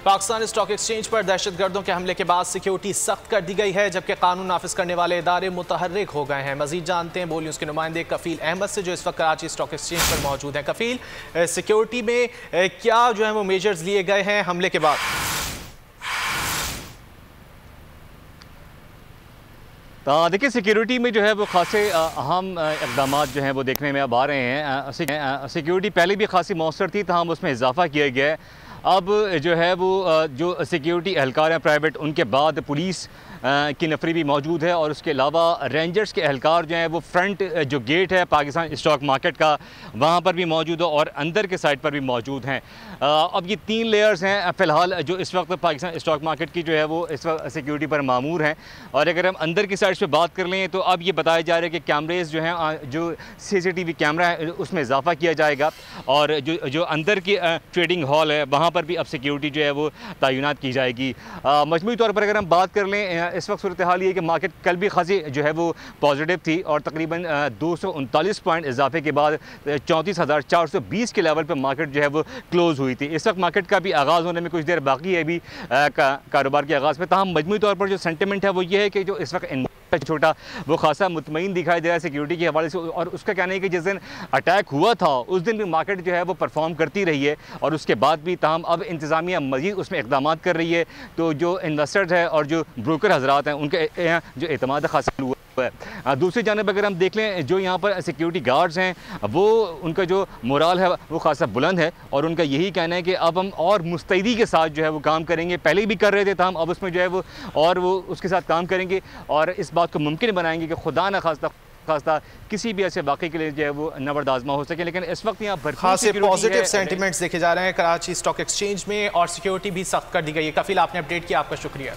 Pakistan stock exchange पर दहशतगर्दों के हमले के बाद सिक्योरिटी सख्त कर दी गई है, जबकि कानून नाफिज करने वाले इदारे मुतहर्रिक हो गए हैं। मजीद जानते हैं बोली उसके नुमाइंदे कफील अहमद से, जो इस वक्त कराची स्टॉक एक्सचेंज पर मौजूद हैं। कफील, सिक्योरिटी में क्या जो है वो मेजर्स लिए गए हैं हमले के बाद? देखिए, सिक्योरिटी में जो है वो खासे अहम इक़दाम जो हैं वो देखने में अब आ रहे हैं। सिक्योरिटी पहले भी खासी मौसर थी, तमाम उसमें इजाफा किया गया है। अब जो है वो जो सिक्योरिटी एहलकार हैं प्राइवेट, उनके बाद पुलिस की नफरी भी मौजूद है और उसके अलावा रेंजर्स के एहलकार जो हैं वो फ्रंट जो गेट है पाकिस्तान स्टॉक मार्केट का, वहाँ पर भी मौजूद है और अंदर के साइड पर भी मौजूद हैं। अब ये 3 लेयर्स हैं फ़िलहाल जो इस वक्त पाकिस्तान स्टॉक मार्केट की जो है वो इस वक्त सिक्योरिटी पर मामूर हैं। और अगर हम अंदर की साइड पर बात कर लें तो अब ये बताया जा रहा है कि कैमरेज जो हैं, जो CCTV कैमरा है उसमें इजाफा किया जाएगा और जो अंदर की ट्रेडिंग हॉल है वहाँ पर भी अब सिक्योरिटी जो है वो तैनात की जाएगी। मजमूई तौर पर अगर हम बात कर लें, इस वक्त सूरत हाल ये है कि मार्केट कल भी खासी जो है वो पॉजिटिव थी और तकरीबन 239 पॉइंट इजाफे के बाद 34,420 के लेवल पर मार्केट जो है वो क्लोज़ हुई थी। इस वक्त मार्केट का भी आगाज़ होने में कुछ देर बाकी है अभी कारोबार के आगाज़ में। तमाम मजमूई तौर पर जो सेंटिमेंट है वो ये है कि जो इस वक्त छोटा वो खासा मुतमईन दिखाई दे रहा है सिक्योरिटी के हवाले से। और उसका कहना है कि जिस दिन अटैक हुआ था उस दिन भी मार्केट जो है वो परफॉर्म करती रही है और उसके बाद भी ताहम अब इंतज़ामिया मज़ीद उसमें इक़दाम कर रही है। तो जो इन्वेस्टर्स है और जो ब्रोकर हजरात हैं उनके जो एतमाद हासिल हुआ है। दूसरी जानब अगर हम देख लें, जो यहाँ पर सिक्योरिटी गार्ड्स हैं वो उनका जो मोराल है वो खासा बुलंद है और उनका यही कहना है कि अब हम और मुस्तैदी के साथ जो है वो काम करेंगे। पहले भी कर रहे थे तो हम अब उसमें जो है वो और वो उसके साथ काम करेंगे और इस बात को मुमकिन बनाएंगे कि खुदा न खास्ता किसी भी ऐसे वाक़े के लिए जो है वो नबर्द आज़मा हो सके। लेकिन इस वक्त यहाँ खासे पॉजिटिव सेंटिमेंट्स देखे जा रहे हैं कराची स्टॉक एक्सचेंज में और सिक्योरिटी भी सख्त कर दी गई है। कफील, आपने अपडेट किया, आपका शुक्रिया।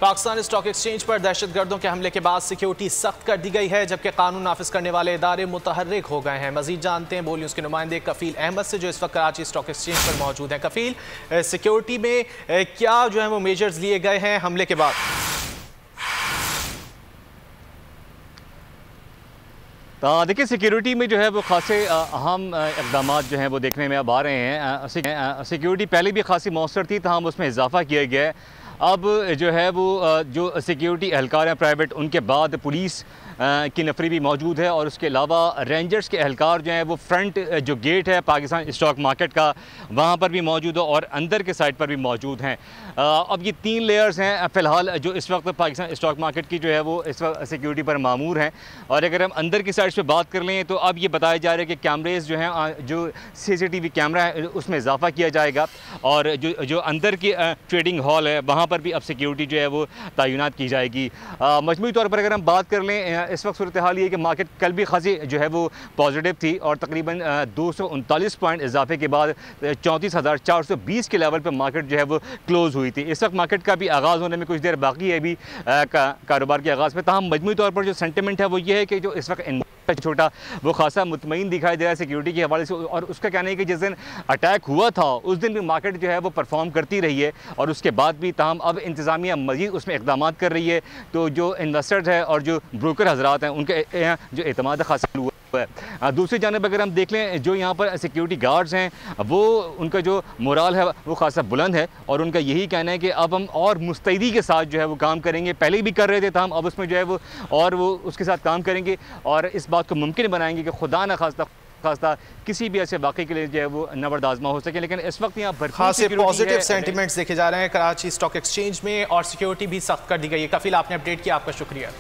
पाकिस्तान स्टॉक एक्सचेंज पर दहशतगर्दों के हमले के बाद सिक्योरिटी सख्त कर दी गई है, जबकि कानून नाफिज करने वाले इदारे मुतहर्रिक हो गए हैं। मजीद जानते हैं बोली उसके नुमाइंदे कफील अहमद से, जो इस वक्त कराची स्टॉक एक्सचेंज पर मौजूद हैं। कफील, सिक्योरिटी में क्या जो है वो मेजर्स लिए गए हैं हमले के बाद? देखिए, सिक्योरिटी में जो है वो खासे अहम इक़दाम जो हैं वो देखने में अब आ रहे हैं। सिक्योरिटी पहले भी खासी मौसर थी, तमाम उसमें इजाफा किया गया है। अब जो है वो जो सिक्योरिटी एहलकार हैं प्राइवेट, उनके बाद पुलिस की नफरी भी मौजूद है और उसके अलावा रेंजर्स के एहलकार जो हैं वो फ्रंट जो गेट है पाकिस्तान स्टॉक मार्केट का, वहाँ पर भी मौजूद है और अंदर के साइड पर भी मौजूद हैं। अब ये 3 लेयर्स हैं फ़िलहाल जो इस वक्त पाकिस्तान स्टॉक मार्केट की जो है वो इस वक्त सिक्योरिटी पर मामूर हैं। और अगर हम अंदर की साइड पर बात कर लें तो अब ये बताया जा रहा है कि कैमरेज जो हैं, जो CCTV कैमरा है उसमें इजाफा किया जाएगा और जो अंदर की ट्रेडिंग हॉल है वहाँ पर भी अब सिक्योरिटी जो है वो तैनात की जाएगी। मजमूई तौर पर अगर हम बात कर लें, इस वक्त सूरत हाल ये है कि मार्केट कल भी खासी जो है वो पॉजिटिव थी और तकरीबन 239 पॉइंट इजाफे के बाद 34,420 के लेवल पर मार्केट जो है वो क्लोज़ हुई थी। इस वक्त मार्केट का भी आगाज़ होने में कुछ देर बाकी है अभी कारोबार के आगाज़ में। तमाम मजमूई तौर पर जो सेंटिमेंट है वो ये है कि जो इस वक्त छोटा वो खासा मुतमईन दिखाई दे रहा है सिक्योरिटी के हवाले से। और उसका कहना है कि जिस दिन अटैक हुआ था उस दिन भी मार्केट जो है वो परफॉर्म करती रही है और उसके बाद भी ताहम अब इंतज़ामिया मज़ीद उसमें इक़दाम कर रही है। तो जो इन्वेस्टर्स है और जो ब्रोकर हजरात हैं उनके जो एतमाद हासिल हुआ है। दूसरी जानब अगर हम देख लें, जो यहाँ पर सिक्योरिटी गार्ड्स हैं वो उनका जो मोराल है वो खासा बुलंद है और उनका यही कहना है कि अब हम और मुस्तैदी के साथ जो है वो काम करेंगे। पहले भी कर रहे थे तो हम अब उसमें जो है वो और वो उसके साथ काम करेंगे और इस बात को मुमकिन बनाएंगे कि खुदा न खास्ता किसी भी ऐसे वाक़े के लिए जो है वो नबर्द आज़मा हो सके। लेकिन इस वक्त यहाँ खासे पॉजिटिव सेंटिमेंट्स देखे जा रहे हैं कराची स्टॉक एक्सचेंज में और सिक्योरिटी भी सख्त कर दी गई है। कफील, आपने अपडेट किया, आपका शुक्रिया।